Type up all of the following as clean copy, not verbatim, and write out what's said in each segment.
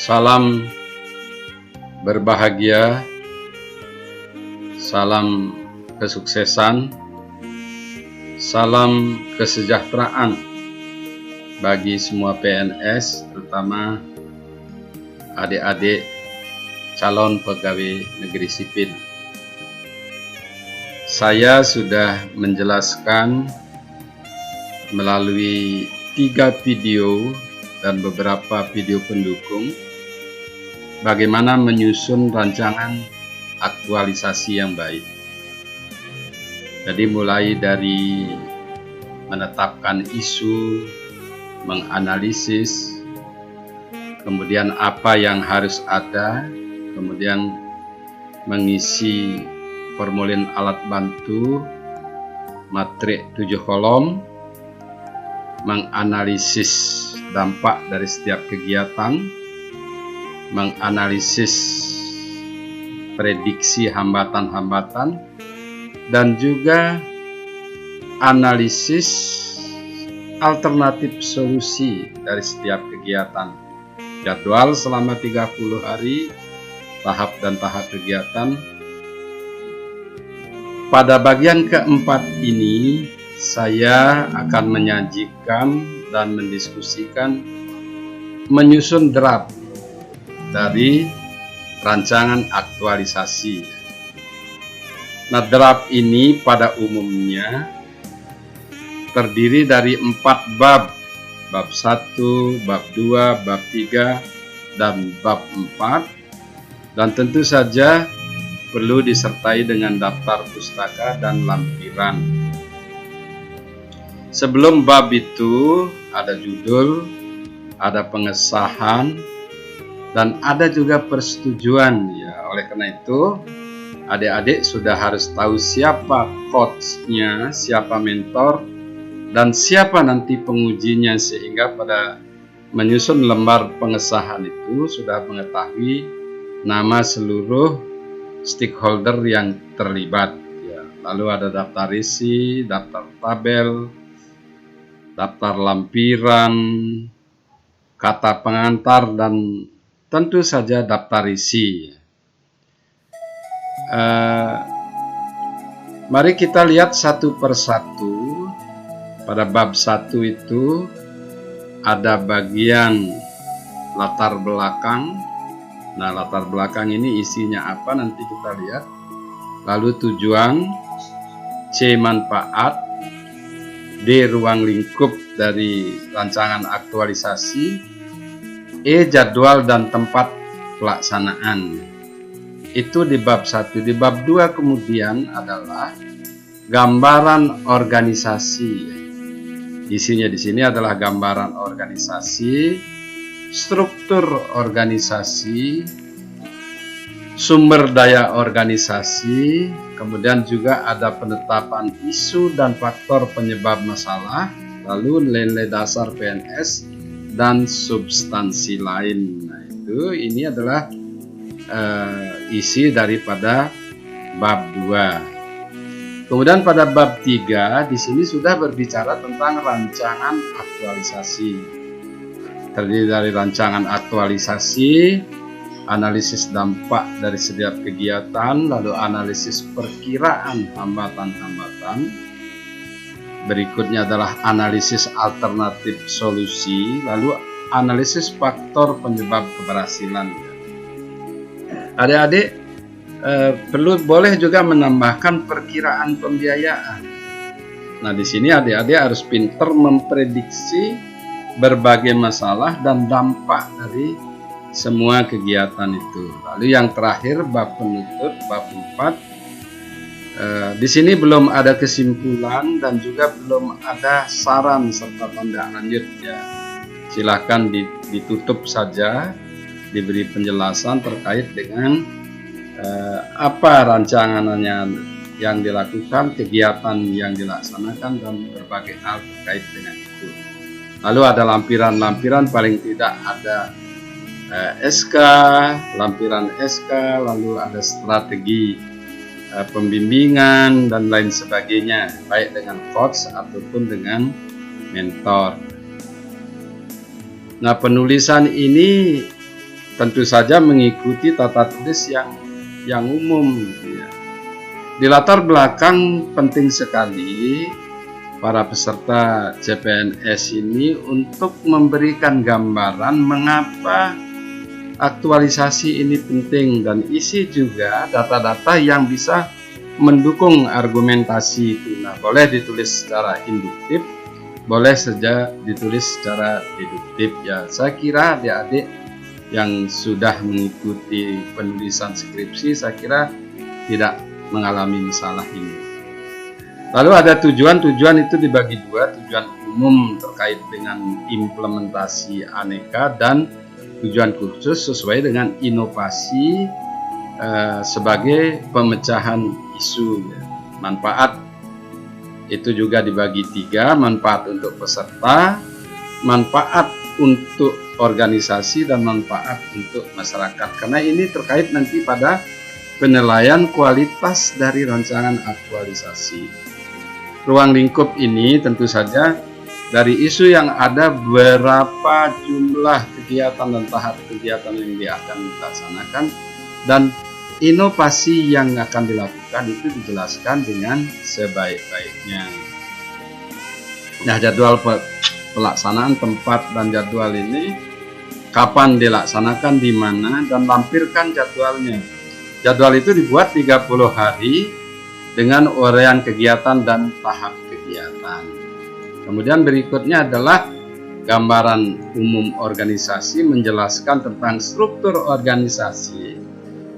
Salam berbahagia, salam kesuksesan, salam kesejahteraan bagi semua PNS, terutama adik-adik calon pegawai negeri sipil. Saya sudah menjelaskan melalui 3 video dan beberapa video pendukung bagaimana menyusun rancangan aktualisasi yang baik. Jadi mulai dari menetapkan isu, menganalisis, kemudian apa yang harus ada, kemudian mengisi formulir alat bantu, matrik 7 kolom, menganalisis dampak dari setiap kegiatan, menganalisis prediksi hambatan-hambatan, dan juga analisis alternatif solusi dari setiap kegiatan. Jadwal selama 30 hari, tahap dan tahap kegiatan. Pada bagian keempat ini, saya akan menyajikan dan mendiskusikan menyusun draft dari rancangan aktualisasi. Nah, draft ini pada umumnya terdiri dari 4 bab. Bab 1, bab 2, bab 3, dan bab 4. Dan tentu saja perlu disertai dengan daftar pustaka dan lampiran. Sebelum bab itu ada judul, ada pengesahan, dan ada juga persetujuan. Ya, oleh karena itu adik-adik sudah harus tahu siapa coachnya, siapa mentor, dan siapa nanti pengujinya, sehingga pada menyusun lembar pengesahan itu sudah mengetahui nama seluruh stakeholder yang terlibat. Ya, lalu ada daftar isi, daftar tabel, daftar lampiran, kata pengantar, dan tentu saja daftar isi. Mari kita lihat satu persatu. Pada bab 1 itu ada bagian latar belakang. Nah, latar belakang ini isinya apa nanti kita lihat. Lalu tujuan, C manfaat, D ruang lingkup dari rancangan aktualisasi, E jadwal dan tempat pelaksanaan. Itu di bab 1. Di bab 2 kemudian adalah gambaran organisasi. Isinya di sini adalah gambaran organisasi, struktur organisasi, sumber daya organisasi, kemudian juga ada penetapan isu dan faktor penyebab masalah, lalu nilai dasar PNS dan substansi lain. Nah, ini adalah isi daripada bab 2. Kemudian pada bab 3 di sini sudah berbicara tentang rancangan aktualisasi. Terdiri dari rancangan aktualisasi, analisis dampak dari setiap kegiatan, lalu analisis perkiraan hambatan-hambatan. Berikutnya adalah analisis alternatif solusi, lalu analisis faktor penyebab keberhasilan. Adik-adik boleh juga menambahkan perkiraan pembiayaan. Nah, di sini adik-adik harus pintar memprediksi berbagai masalah dan dampak dari semua kegiatan itu. Lalu yang terakhir bab penutup, bab 4. Di sini belum ada kesimpulan dan juga belum ada saran serta tindak lanjut. Ya, silahkan ditutup saja, diberi penjelasan terkait dengan apa rancangannya yang dilakukan, kegiatan yang dilaksanakan, dan berbagai hal terkait dengan itu. Lalu ada lampiran-lampiran, paling tidak ada SK, lampiran SK, lalu ada strategi pembimbingan dan lain sebagainya, baik dengan coach ataupun dengan mentor. Nah, penulisan ini tentu saja mengikuti tata tulis yang umum. Ya. Di latar belakang penting sekali para peserta CPNS ini untuk memberikan gambaran mengapa aktualisasi ini penting dan isi juga data-data yang bisa mendukung argumentasi itu. Nah, boleh ditulis secara induktif, boleh saja ditulis secara deduktif. Ya, saya kira adik-adik yang sudah mengikuti penulisan skripsi, saya kira tidak mengalami masalah ini. Lalu ada tujuan itu dibagi dua, tujuan umum terkait dengan implementasi aneka dan tujuan khusus sesuai dengan inovasi sebagai pemecahan isu. Manfaat itu juga dibagi tiga, manfaat untuk peserta, manfaat untuk organisasi, dan manfaat untuk masyarakat. Karena ini terkait nanti pada penilaian kualitas dari rancangan aktualisasi. Ruang lingkup ini tentu saja dari isu yang ada, berapa jumlah kegiatan dan tahap kegiatan yang akan dilaksanakan, dan inovasi yang akan dilakukan itu dijelaskan dengan sebaik-baiknya. Nah, jadwal pelaksanaan, tempat dan jadwal ini, kapan dilaksanakan, di mana, dan lampirkan jadwalnya. Jadwal itu dibuat 30 hari dengan uraian kegiatan dan tahap kegiatan. Kemudian berikutnya adalah gambaran umum organisasi, menjelaskan tentang struktur organisasi,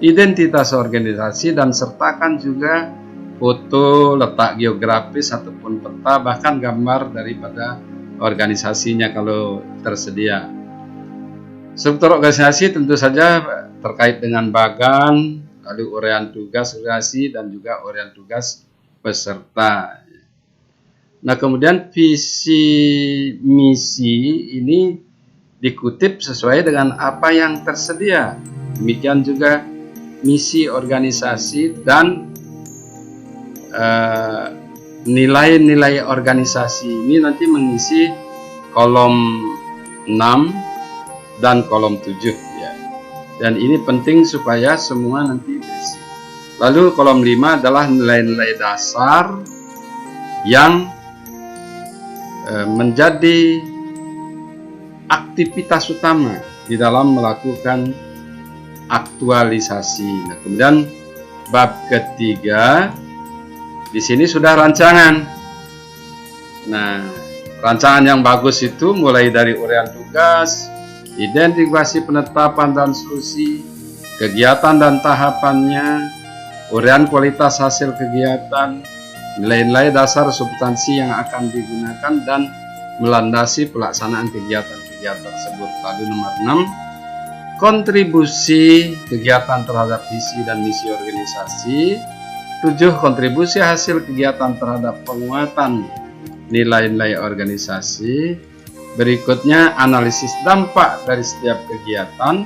identitas organisasi, dan sertakan juga foto, letak geografis ataupun peta, bahkan gambar daripada organisasinya kalau tersedia. Struktur organisasi tentu saja terkait dengan bagan, lalu uraian tugas organisasi, dan juga uraian tugas peserta. Nah, kemudian visi misi ini dikutip sesuai dengan apa yang tersedia. Demikian juga misi organisasi dan nilai-nilai organisasi ini nanti mengisi kolom 6 dan kolom 7 ya. Dan ini penting supaya semua nanti berisi. Lalu kolom 5 adalah nilai-nilai dasar yang menjadi aktivitas utama di dalam melakukan aktualisasi. Nah, kemudian bab ketiga di sini sudah rancangan. Nah, rancangan yang bagus itu mulai dari uraian tugas, identifikasi penetapan dan solusi, kegiatan dan tahapannya, uraian kualitas hasil kegiatan, nilai-nilai dasar substansi yang akan digunakan, dan melandasi pelaksanaan kegiatan-kegiatan tersebut. Lalu nomor 6, kontribusi kegiatan terhadap visi dan misi organisasi. 7, kontribusi hasil kegiatan terhadap penguatan nilai-nilai organisasi. Berikutnya, analisis dampak dari setiap kegiatan,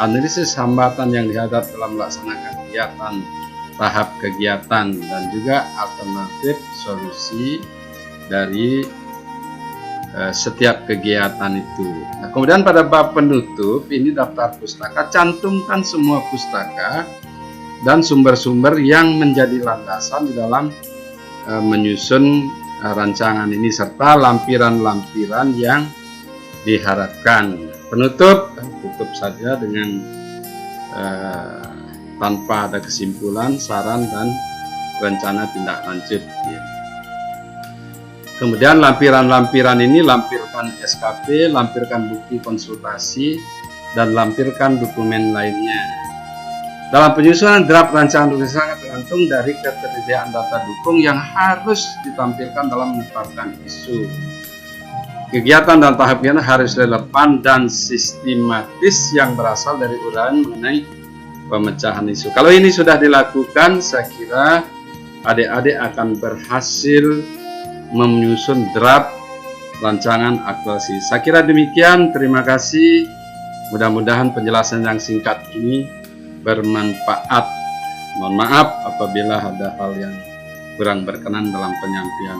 analisis hambatan yang dihadapi dalam melaksanakan kegiatan, tahap kegiatan, dan juga alternatif solusi dari setiap kegiatan itu. Nah, kemudian pada bab penutup ini daftar pustaka, cantumkan semua pustaka dan sumber-sumber yang menjadi landasan di dalam menyusun rancangan ini, serta lampiran-lampiran yang diharapkan. Penutup, tutup saja dengan tanpa ada kesimpulan, saran, dan rencana tindak lanjut. Kemudian lampiran-lampiran ini, lampirkan SKP, lampirkan bukti konsultasi, dan lampirkan dokumen lainnya. Dalam penyusunan draft rancangan tugas sangat tergantung dari ketersediaan data dukung yang harus ditampilkan dalam menetapkan isu. Kegiatan dan tahap kegiatan harus relevan dan sistematis yang berasal dari uraian mengenai pemecahan isu. Kalau ini sudah dilakukan, saya kira adik-adik akan berhasil menyusun draft rancangan aktualisasi. Saya kira demikian. Terima kasih. Mudah-mudahan penjelasan yang singkat ini bermanfaat. Mohon maaf apabila ada hal yang kurang berkenan dalam penyampaian.